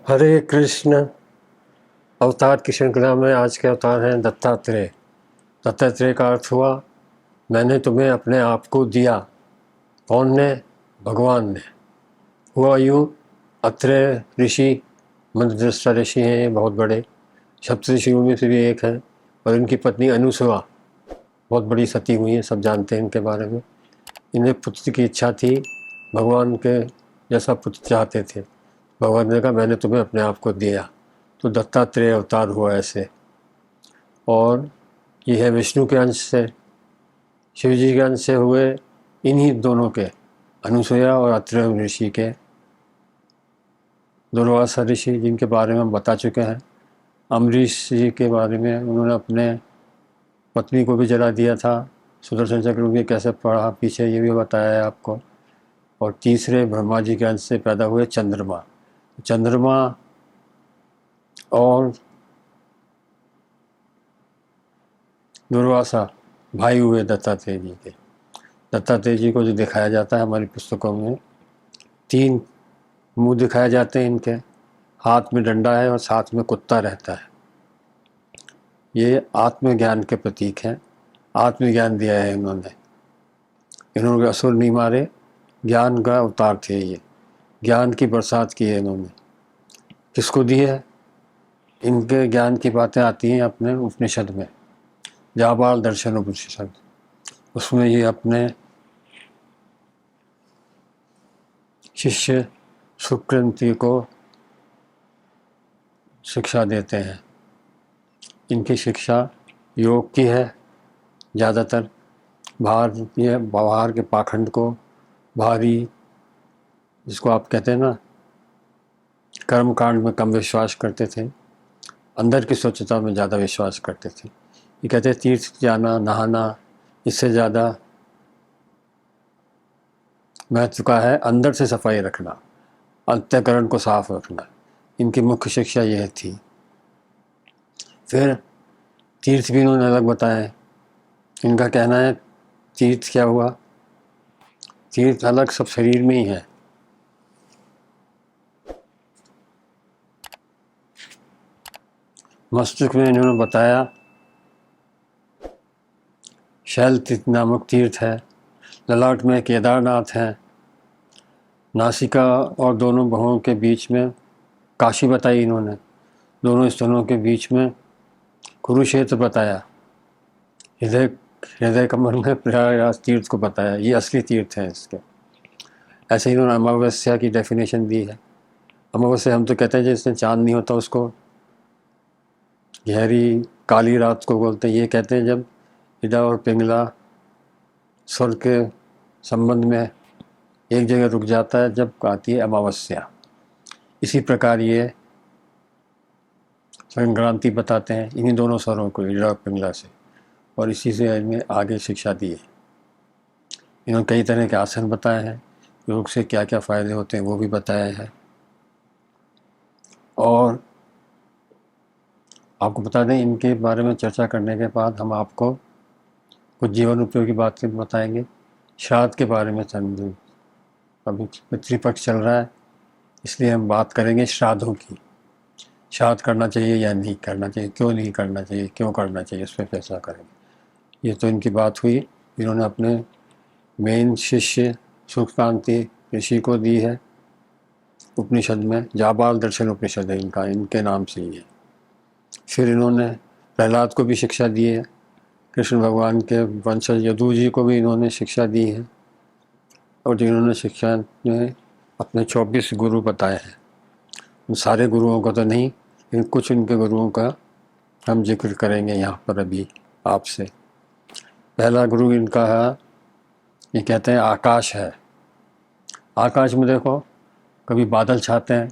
हरे कृष्ण। अवतार की श्रृंखला में आज के अवतार हैं दत्तात्रेय। दत्तात्रेय का अर्थ हुआ मैंने तुम्हें अपने आप को दिया। कौन ने? भगवान ने। हुआ यूँ, अत्रेय ऋषि मंत्रदृष्टा ऋषि हैं, ये बहुत बड़े सप्तऋषियों में से भी एक हैं। और इनकी पत्नी अनुसुआ बहुत बड़ी सती हुई हैं, सब जानते हैं इनके बारे में। इन्हें पुत्र की इच्छा थी, भगवान के जैसा पुत्र चाहते थे। भगवान ने कहा मैंने तुम्हें अपने आप को दिया, तो दत्तात्रेय अवतार हुआ ऐसे। और ये है विष्णु के अंश से, शिव जी के अंश से हुए, इन्हीं दोनों के, अनुसुया और अत्रेय ऋषि के। दुर्वासा ऋषि जिनके बारे में हम बता चुके हैं। अम्बरीश जी के बारे में उन्होंने अपने पत्नी को भी जला दिया था। सुदर्शन चक्र भी कैसे पढ़ा पीछे, ये भी बताया है आपको। और तीसरे ब्रह्मा जी के अंश से पैदा हुए चंद्रमा। चंद्रमा और दुर्वासा भाई हुए दत्तात्रेय जी के। दत्तात्रेय जी को जो दिखाया जाता है हमारी पुस्तकों में, 3 मुंह दिखाए जाते हैं इनके। हाथ में डंडा है और साथ में कुत्ता रहता है। ये आत्मज्ञान के प्रतीक हैं। आत्मज्ञान दिया है इन्होंने। इन्होंने असुर नहीं मारे, ज्ञान का अवतार थे ये। ज्ञान की बरसात की है इन्होंने। किसको दी है? इनके ज्ञान की बातें आती हैं अपने उपनिषद में, जाबाल दर्शन उपनिषद। उसमें ये अपने शिष्य सुकृति को शिक्षा देते हैं। इनकी शिक्षा योग की है ज़्यादातर। बाहर के पाखंड को, बाहरी जिसको आप कहते हैं ना, कर्म कांड में कम विश्वास करते थे, अंदर की स्वच्छता में ज़्यादा विश्वास करते थे। ये कहते हैं तीर्थ जाना, नहाना, इससे ज़्यादा महत्व का है अंदर से सफाई रखना, अंतःकरण को साफ रखना। इनकी मुख्य शिक्षा यह थी। फिर तीर्थ भी इन्होंने अलग बताया। इनका कहना है तीर्थ क्या हुआ? तीर्थ अलग सब शरीर में ही है। मस्तिष्क में इन्होंने बताया शैल नामक तीर्थ है। ललाट में केदारनाथ है। नासिका और दोनों बाहों के बीच में काशी बताई इन्होंने। दोनों स्तनों के बीच में कुरुक्षेत्र बताया। हृदय कमल में प्रयागराज तीर्थ को बताया। ये असली तीर्थ है इसके। ऐसे ही इन्होंने अमावस्या की डेफिनेशन दी है। अमावस्या हम तो कहते हैं जिसने चांद नहीं होता उसको गहरी काली रात को बोलते हैं। ये कहते हैं जब इडा और पिंगला स्वर्ग के संबंध में एक जगह रुक जाता है, जब आती है अमावस्या। इसी प्रकार ये संक्रांति बताते हैं इन्हीं दोनों स्वरों को, इडा और पिंगला से। और इसी से इनमें आगे शिक्षा दी है। इन्होंने कई तरह के आसन बताए हैं, योग से क्या क्या फ़ायदे होते हैं वो भी बताया है। और आपको बता दें, इनके बारे में चर्चा करने के बाद हम आपको कुछ जीवन उपयोगी बातें बताएंगे। श्राद्ध के बारे में समझें। अभी पितृपक्ष चल रहा है, इसलिए हम बात करेंगे श्राद्धों की। श्राद्ध करना चाहिए या नहीं करना चाहिए, क्यों नहीं करना चाहिए, क्यों करना चाहिए, इस पर फैसला करेंगे। ये तो इनकी बात हुई। इन्होंने अपने मेन शिष्य सुखकांति ऋषि को दी है उपनिषद में। जाबाल दर्शन उपनिषद है इनका, इनके नाम से ही है। फिर इन्होंने प्रहलाद को भी शिक्षा दी है। कृष्ण भगवान के वंशज यदु जी को भी इन्होंने शिक्षा दी है। और जिन्होंने शिक्षा में अपने 24 गुरु बताए हैं। उन सारे गुरुओं का तो नहीं, लेकिन कुछ उनके गुरुओं का हम जिक्र करेंगे यहाँ पर अभी आपसे। पहला गुरु इनका है, ये कहते हैं आकाश है। आकाश में देखो, कभी बादल छाते हैं,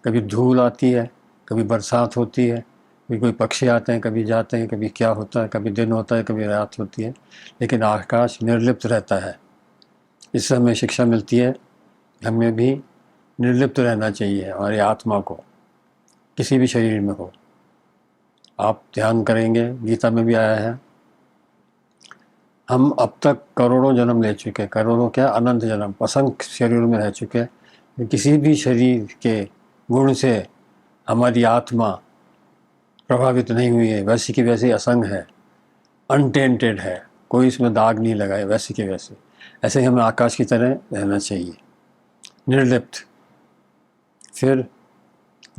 कभी धूल आती है, कभी बरसात होती है, कभी कोई पक्षी आते हैं, कभी जाते हैं, कभी क्या होता है, कभी दिन होता है, कभी रात होती है, लेकिन आकाश निर्लिप्त रहता है। इससे हमें शिक्षा मिलती है, हमें भी निर्लिप्त रहना चाहिए हमारी आत्मा को, किसी भी शरीर में हो। आप ध्यान करेंगे, गीता में भी आया है, हम अब तक करोड़ों जन्म ले चुके, करोड़ों क्या, अनंत जन्म, असंख्य शरीरों में रह चुके, किसी भी शरीर के गुण से हमारी आत्मा प्रभावित नहीं हुई है, वैसी की वैसी असंग है, अनटेंटेड है, कोई इसमें दाग नहीं लगा है, वैसी के वैसे। ऐसे ही हमें आकाश की तरह रहना चाहिए, निर्लिप्त। फिर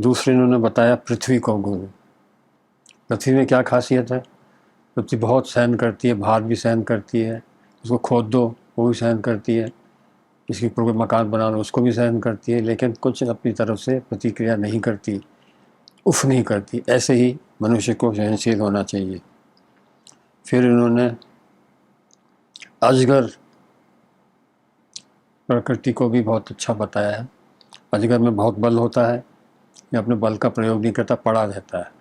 दूसरे इन्होंने बताया पृथ्वी को गुण। पृथ्वी में क्या खासियत है? पृथ्वी बहुत सहन करती है, भार भी सहन करती है, उसको खोद दो वो भी सहन करती है, इसके ऊपर कोई मकान बना लो उसको भी सहन करती है, लेकिन कुछ अपनी तरफ से प्रतिक्रिया नहीं करती, उफ नहीं करती। ऐसे ही मनुष्य को सहनशील होना चाहिए। फिर इन्होंने अजगर प्रकृति को भी बहुत अच्छा बताया है। अजगर में बहुत बल होता है, ये अपने बल का प्रयोग नहीं करता, पड़ा रहता है।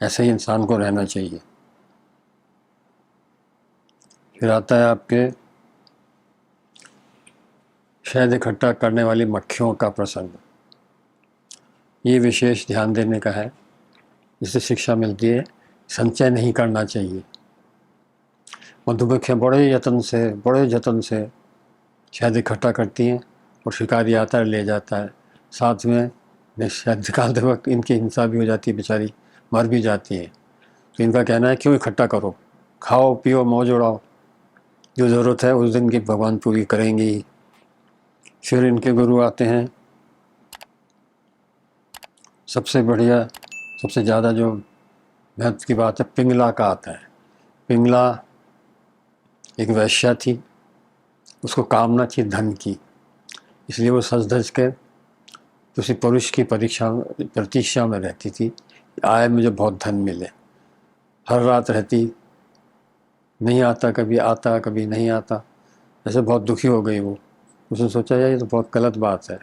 ऐसे ही इंसान को रहना चाहिए। फिर आता है आपके शहद इकट्ठा करने वाली मक्खियों का प्रसंग। ये विशेष ध्यान देने का है, जिससे शिक्षा मिलती है संचय नहीं करना चाहिए। मधुमक्खियाँ बड़े जतन से शहद इकट्ठा करती हैं और शिकारी आता है ले जाता है, साथ में शहद निकालते वक्त इनकी हिंसा भी हो जाती है, बेचारी मर भी जाती है। तो इनका कहना है क्यों इकट्ठा करो, खाओ पियो मौज उड़ाओ, जो ज़रूरत है उस दिन की भगवान पूरी करेंगे ही। फिर इनके गुरु आते हैं, सबसे बढ़िया सबसे ज़्यादा जो महत्व की बात है पिंगला का आता है। पिंगला एक वैश्या थी, उसको कामना थी धन की, इसलिए वो सज धज कर किसी पुरुष की प्रतीक्षा में रहती थी, आए मुझे बहुत धन मिले। हर रात रहती, नहीं आता, कभी आता कभी नहीं आता। ऐसे बहुत दुखी हो गई वो। उसने सोचा यार ये तो बहुत गलत बात है,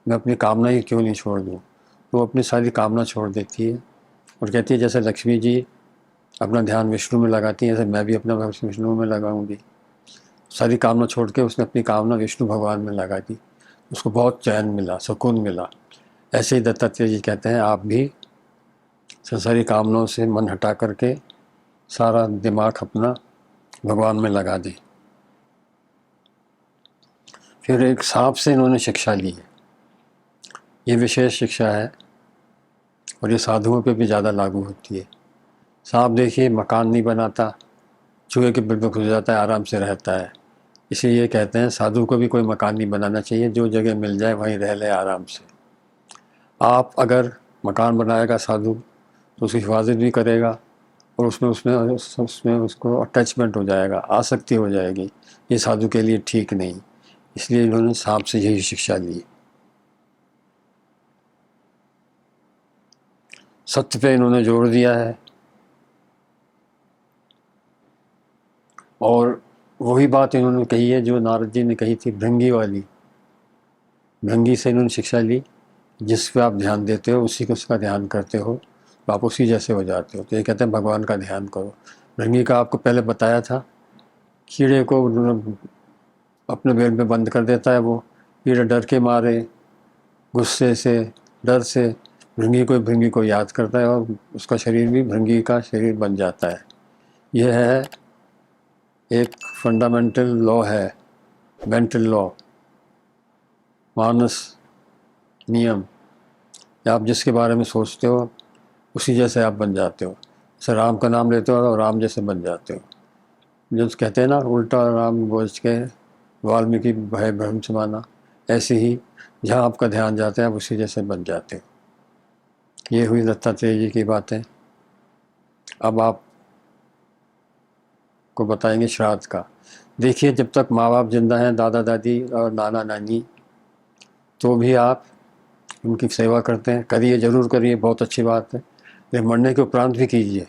मैं अपनी कामना ही क्यों नहीं छोड़ दूँ। तो वो अपनी सारी कामना छोड़ देती है और कहती है जैसे लक्ष्मी जी अपना ध्यान विष्णु में लगाती हैं, ऐसे मैं भी अपना विष्णु में लगाऊंगी। सारी कामना छोड़ के उसने अपनी कामना विष्णु भगवान में लगा दी, उसको बहुत चैन मिला, सुकून मिला। ऐसे ही दत्तात्रेय जी कहते हैं आप भी संसारी कामनाओं से मन हटा करके सारा दिमाग अपना भगवान में लगा दें। फिर एक सांप से इन्होंने शिक्षा ली है, ये विशेष शिक्षा है और ये साधुओं पे भी ज़्यादा लागू होती है। सांप देखिए मकान नहीं बनाता, चूहे के बिल में घुस जाता है, आराम से रहता है। इसीलिए ये कहते हैं साधु को भी कोई मकान नहीं बनाना चाहिए, जो जगह मिल जाए वहीं रह ले आराम से। आप अगर मकान बनाएगा साधु तो उसकी हिफाजत भी करेगा और उसमें उसको अटैचमेंट हो जाएगा, आसक्ति हो जाएगी। ये साधु के लिए ठीक नहीं, इसलिए इन्होंने सांप से यही शिक्षा ली। सत्य पे इन्होंने जोर दिया है और वही बात इन्होंने कही है जो नारद जी ने कही थी भृंगी वाली। भृंगी से इन्होंने शिक्षा ली, जिस पे आप ध्यान देते हो उसी को उसका ध्यान करते हो तो आप उसी जैसे हो जाते हो। तो ये कहते हैं भगवान का ध्यान करो। भृंगी का आपको पहले बताया था, कीड़े को अपने बेल में बंद कर देता है वो, कीड़ा डर के मारे, गुस्से से, डर से भृंगी को याद करता है और उसका शरीर भी भृंगी का शरीर बन जाता है। यह है एक फंडामेंटल लॉ है, मेंटल लॉ, मानस नियम। आप जिसके बारे में सोचते हो उसी जैसे आप बन जाते हो। जैसे राम का नाम लेते हो और राम जैसे बन जाते हो। जो कहते हैं ना उल्टा राम बोझ के वाल्मीकि भय भ्रम समाना, ऐसे ही जहाँ आपका ध्यान जाता है आप उसी जैसे बन जाते हो। ये हुई दत्तात्रेय जी की बातें। अब आप को बताएंगे श्राद्ध का। देखिए जब तक माँ बाप जिंदा हैं, दादा दादी और नाना नानी, तो भी आप उनकी सेवा करते हैं, करिए, ज़रूर करिए, बहुत अच्छी बात है। लेकिन मरने के उपरांत भी कीजिए।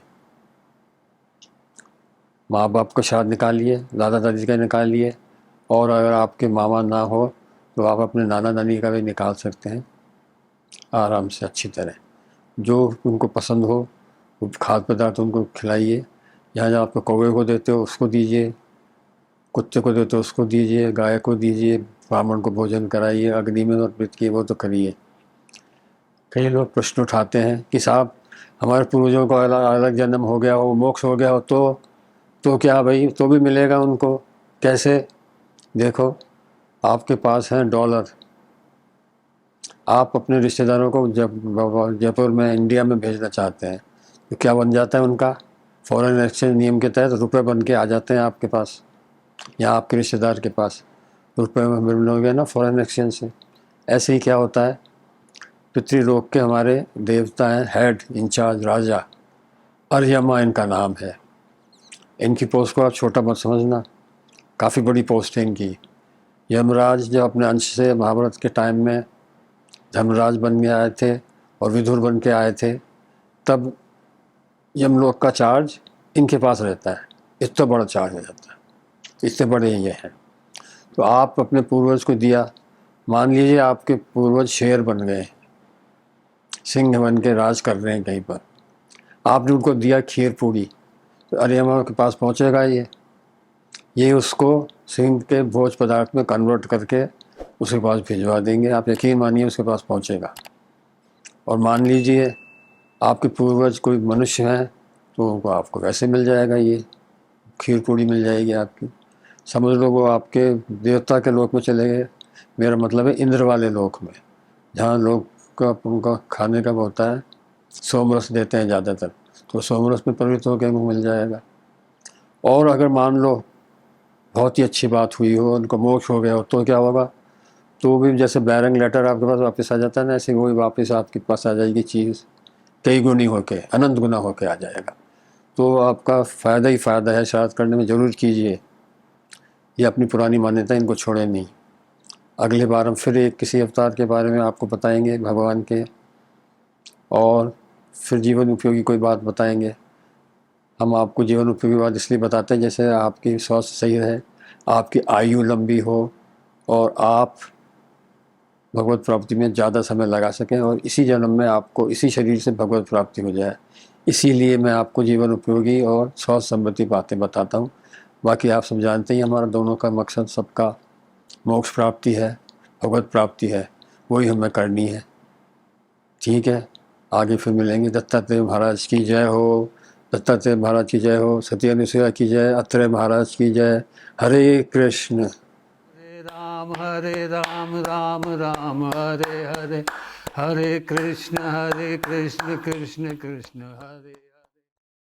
माँ बाप का श्राद्ध निकालिए, दादा दादी का निकालिए, और अगर आपके मामा ना हो तो आप अपने नाना नानी का भी निकाल सकते हैं आराम से, अच्छी तरह। जो उनको पसंद हो वो खाद्य पदार्थ उनको खिलाइए। जहाँ जहाँ आपको कौवे को देते हो उसको दीजिए, कुत्ते को देते हो उसको दीजिए, गाय को दीजिए, ब्राह्मण को भोजन कराइए, अग्नि में अर्पित किए वो तो करिए। कई लोग प्रश्न उठाते हैं कि साहब हमारे पूर्वजों को अलग जन्म हो गया हो, मोक्ष हो गया हो, तो क्या भाई, तो भी मिलेगा उनको, कैसे? देखो आपके पास हैं डॉलर, आप अपने रिश्तेदारों को जब जयपुर में इंडिया में भेजना चाहते हैं तो क्या बन जाता है उनका? फॉरेन एक्सचेंज नियम के तहत रुपए बन के आ जाते हैं आपके पास या आपके रिश्तेदार के पास, रुपए में मिलोगे ना फॉरेन एक्सचेंज से। ऐसे ही क्या होता है, पितृलोक के हमारे देवता हैं, हेड इंचार्ज राजा, अर्यमा इनका नाम है। इनकी पोस्ट को आप छोटा मत समझना, काफ़ी बड़ी पोस्ट है इनकी। यमराज जब अपने अंश से महाभारत के टाइम में धर्मराज बन के आए थे और विदुर बन के आए थे, तब यमलोक का चार्ज इनके पास रहता है। इतना बड़ा चार्ज हो जाता है, इतने बड़े ये हैं। तो आप अपने पूर्वज को दिया, मान लीजिए आपके पूर्वज शेर बन गए, सिंह बन के राज कर रहे हैं कहीं पर, आपने उनको दिया खीर पूड़ी, तो अर्यमा के पास पहुंचेगा ये उसको सिंह के भोज पदार्थ में कन्वर्ट करके उसके पास भिजवा देंगे। आप यकीन मानिए उसके पास पहुंचेगा। और मान लीजिए आपके पूर्वज कोई मनुष्य हैं तो उनको आपको वैसे मिल जाएगा, ये खीर पूड़ी मिल जाएगी आपकी। समझ लो वो आपके देवता के लोक में चले गए, मेरा मतलब है इंद्र वाले लोक में, जहाँ लोग का उनका खाने का होता है, सोमरस देते हैं ज़्यादातर, तो सोमरस में प्रवृत्त होकर उनको मिल जाएगा। और अगर मान लो बहुत ही अच्छी बात हुई हो, उनको मोक्ष हो गया हो, तो क्या होगा? तो भी जैसे बैरंग लेटर आपके पास वापस आ जाता है ना, ऐसे वही वापस आपके पास आ जाएगी चीज़, कई गुनी होके, अनंत गुना होके आ जाएगा। तो आपका फ़ायदा ही फ़ायदा है, श्राद्ध करने में ज़रूर कीजिए। ये अपनी पुरानी मान्यता, इनको छोड़े नहीं। अगले बार हम फिर एक किसी अवतार के बारे में आपको बताएंगे भगवान के, और फिर जीवन उपयोगी कोई बात बताएंगे। हम आपको जीवन उपयोगी बात इसलिए बताते हैं जैसे आपकी स्वास्थ्य सही रहे, आपकी आयु लंबी हो और आप भगवत प्राप्ति में ज़्यादा समय लगा सकें, और इसी जन्म में आपको इसी शरीर से भगवत प्राप्ति हो जाए। इसीलिए मैं आपको जीवन उपयोगी और स्वास्थ्य संबंधी बातें बताता हूँ। बाकी आप सब जानते ही हमारा दोनों का मकसद सबका मोक्ष प्राप्ति है, भगवत प्राप्ति है, वही हमें करनी है। ठीक है, आगे फिर मिलेंगे। दत्तात्रेय महाराज की जय हो, दत्तात्रेय महाराज की जय हो, सती अनुसुईया की जय, अत्रेय महाराज की जय। हरे कृष्ण। हरे राम राम राम हरे हरे, हरे कृष्ण कृष्ण कृष्ण हरे।